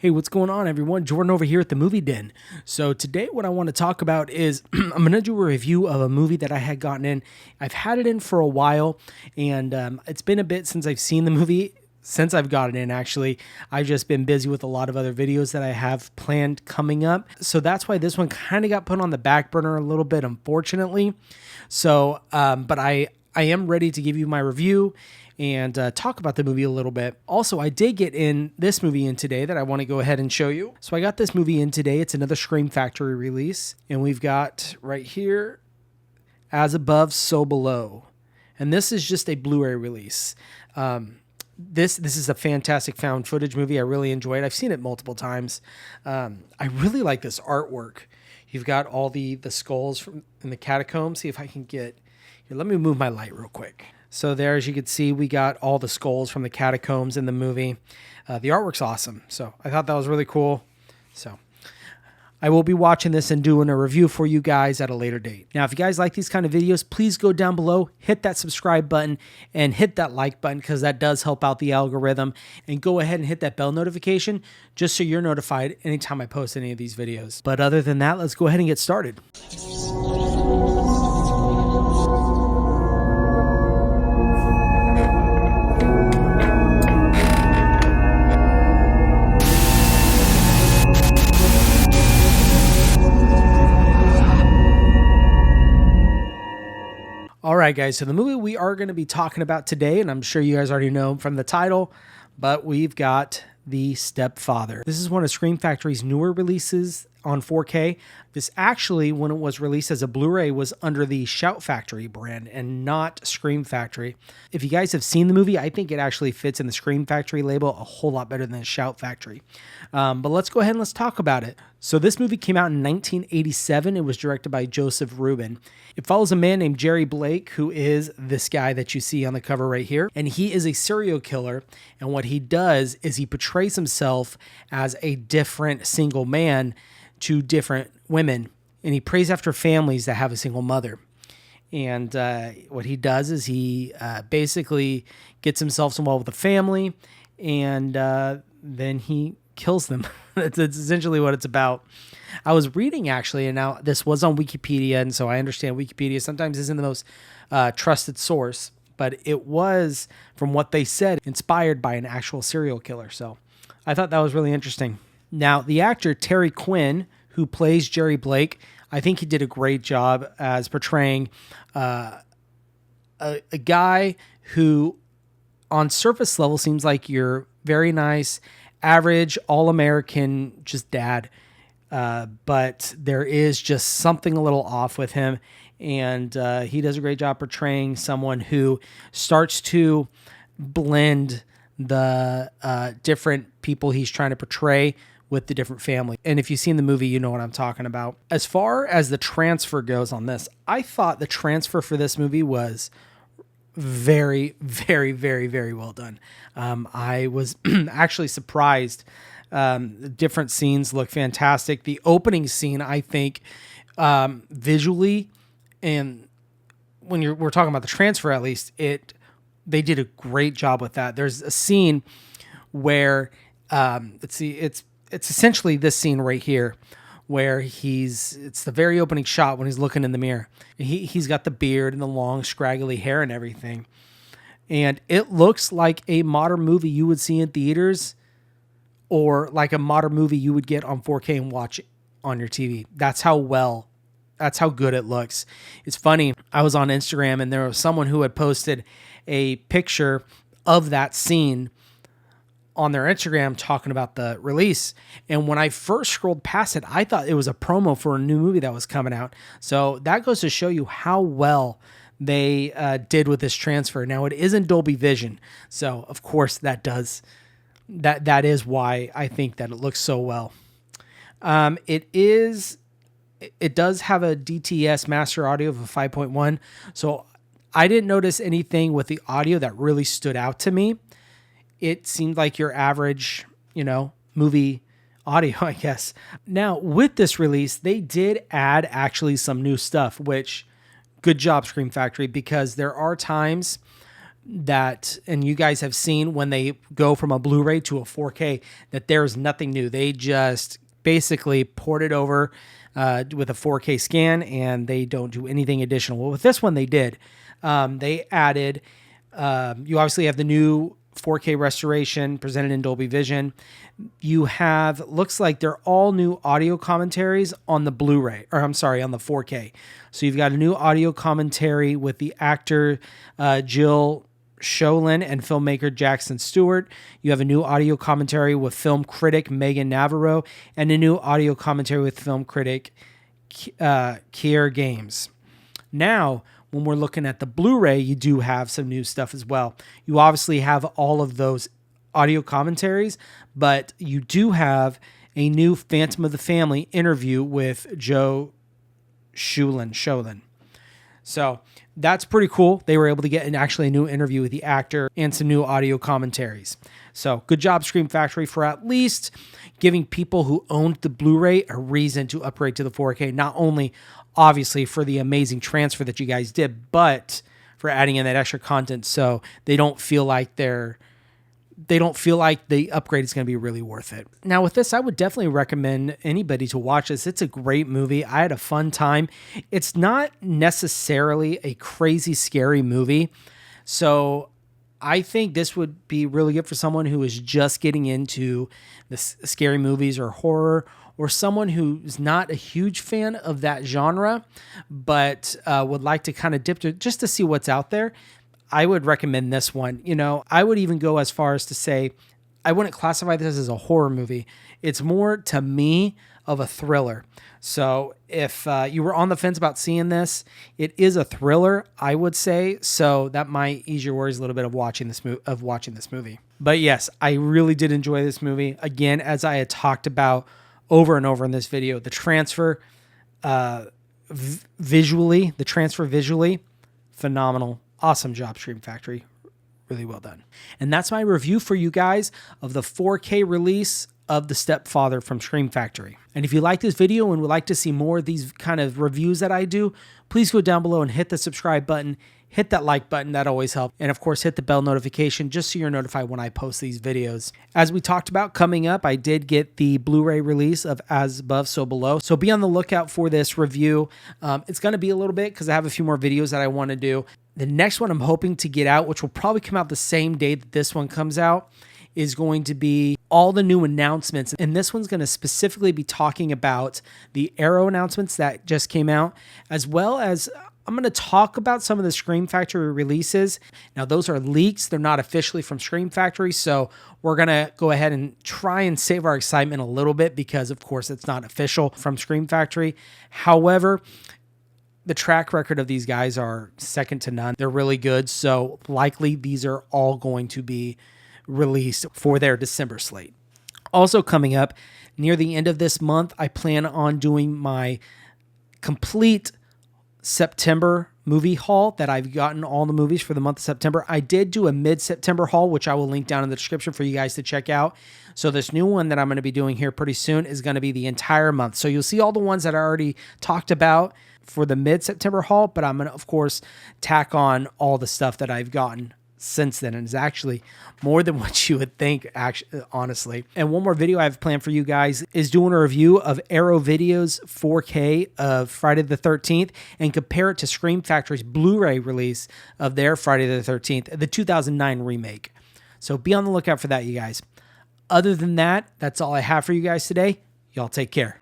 Hey, what's going on, everyone? Jordan over here at the Movie Den. So today what I want to talk about is I'm going to do a review of a movie that I had gotten in. I've had it in for a while, and it's been a bit since I've seen the movie. Since I've got it in, actually, I've just been busy with a lot of other videos that I have planned coming up. So that's why this one kind of got put on the back burner a little bit, unfortunately. So, but I am ready to give you my review and talk about the movie a little bit. Also, I did get in this movie in today that I want to go ahead and show you. So I got this movie in today. It's another Scream Factory release. And we've got right here, As Above, So Below. And this is just a Blu-ray release. This is a fantastic found footage movie. I really enjoyed it. I've seen it multiple times. I really like this artwork. You've got all the skulls in the catacombs. See if I can get... Here, let me move my light real quick. So there, as you can see, we got all the skulls from the catacombs in the movie. The artwork's awesome. So I thought that was really cool. So I will be watching this and doing a review for you guys at a later date. Now, if you guys like these kind of videos, please go down below, hit that subscribe button, and hit that like button because that does help out the algorithm. And go ahead and hit that bell notification just so you're notified anytime I post any of these videos. But other than that, let's go ahead and get started. All right, guys, so the movie we are going to be talking about today, and I'm sure you guys already know from the title, but we've got The Stepfather. This is one of Scream Factory's newer releases on 4K. This actually, when it was released as a Blu-ray, was under the Shout Factory brand and not Scream Factory. If you guys have seen the movie, I think it actually fits in the Scream Factory label a whole lot better than Shout Factory. But let's go ahead and let's talk about it. So this movie came out in 1987. It was directed by Joseph Rubin. It follows a man named Jerry Blake, who is this guy that you see on the cover right here. And he is a serial killer. And what he does is he portrays himself as a different single man to different women. And he prays after families that have a single mother. And what he does is he basically gets himself involved with a family, and then he kills them. That's essentially what it's about. I was reading, actually, and now this was on Wikipedia, and so I understand Wikipedia sometimes isn't the most trusted source, but it was, from what they said, inspired by an actual serial killer. So I thought that was really interesting. Now, the actor Terry Quinn, who plays Jerry Blake, I think he did a great job as portraying a guy who, on surface level, seems like your very nice, average, all-American, just dad. But there is just something a little off with him, and he does a great job portraying someone who starts to blend the different people he's trying to portray with the different family. And if you've seen the movie, you know what I'm talking about. As far as the transfer goes on this, I thought the transfer for this movie was very, very, very, very well done. I was actually surprised. The different scenes look fantastic. The opening scene, I think, visually, and when we're talking about the transfer, at least, they did a great job with that. There's a scene where, let's see, it's essentially this scene right here, where it's the very opening shot when he's looking in the mirror. He's got the beard and the long, scraggly hair and everything. And it looks like a modern movie you would see in theaters, or like a modern movie you would get on 4K and watch on your TV. That's how good it looks. It's funny, I was on Instagram and there was someone who had posted a picture of that scene on their Instagram talking about the release. And when I first scrolled past it, I thought it was a promo for a new movie that was coming out. So that goes to show you how well they did with this transfer. Now, it is in Dolby Vision. So of course that is why I think that it looks so well. It does have a DTS master audio of a 5.1. So I didn't notice anything with the audio that really stood out to me. It seemed like your average, movie audio, I guess. Now, with this release, they did add actually some new stuff, which good job, Scream Factory, because there are times that, and you guys have seen when they go from a Blu-ray to a 4K, that there's nothing new. They just basically port it over with a 4K scan, and they don't do anything additional. Well, with this one, they did. They added, you obviously have the new 4K restoration presented in Dolby Vision. You have, looks like they're all new audio commentaries on the Blu-ray, or I'm sorry, on the 4K. So you've got a new audio commentary with the actor Jill Sholin and filmmaker Jackson Stewart. You have a new audio commentary with film critic Megan Navarro and a new audio commentary with film critic Kier Games. Now, when we're looking at the Blu-ray, you do have some new stuff as well. You obviously have all of those audio commentaries, but you do have a new Phantom of the Family interview with Joe Sholin. So that's pretty cool. They were able to get actually a new interview with the actor and some new audio commentaries. So good job, Scream Factory, for at least giving people who owned the Blu-ray a reason to upgrade to the 4K. Not only, obviously, for the amazing transfer that you guys did, but for adding in that extra content so they don't feel like the upgrade is going to be really worth it. Now with this, I would definitely recommend anybody to watch this. It's a great movie. I had a fun time. It's not necessarily a crazy scary movie. So I think this would be really good for someone who is just getting into the scary movies or horror, or someone who's not a huge fan of that genre, but would like to kind of dip to just to see what's out there. I would recommend this one. You know, I would even go as far as to say, I wouldn't classify this as a horror movie. It's more, to me, of a thriller. So if you were on the fence about seeing this, it is a thriller, I would say. So that might ease your worries a little bit of watching this movie. But yes, I really did enjoy this movie. Again, as I had talked about over and over in this video, the transfer visually, phenomenal. Awesome job, Scream Factory. Really well done. And that's my review for you guys of the 4K release of The Stepfather from Scream Factory. And if you like this video and would like to see more of these kind of reviews that I do, please go down below and hit the subscribe button, hit that like button, that always helps. And of course, hit the bell notification just so you're notified when I post these videos. As we talked about coming up, I did get the Blu-ray release of As Above, So Below. So be on the lookout for this review. It's going to be a little bit because I have a few more videos that I want to do. The next one I'm hoping to get out, which will probably come out the same day that this one comes out, is going to be all the new announcements. And this one's going to specifically be talking about the Arrow announcements that just came out, as well as I'm going to talk about some of the Scream Factory releases. Now, those are leaks. They're not officially from Scream Factory, so we're going to go ahead and try and save our excitement a little bit because, of course, it's not official from Scream Factory. However, the track record of these guys are second to none. They're really good, so likely these are all going to be released for their December slate. Also coming up near the end of this month, I plan on doing my complete September movie haul that I've gotten all the movies for the month of September. I did do a mid-September haul, which I will link down in the description for you guys to check out. So this new one that I'm going to be doing here pretty soon is going to be the entire month. So you'll see all the ones that I already talked about for the mid-September haul, but I'm going to, of course, tack on all the stuff that I've gotten since then, and it's actually more than what you would think, actually, honestly. And one more video I have planned for you guys is doing a review of Arrow Video's 4K of Friday the 13th and compare it to Scream Factory's Blu-ray release of their Friday the 13th, the 2009 remake. So be on the lookout for that, you guys. Other than that, that's all I have for you guys today. Y'all take care.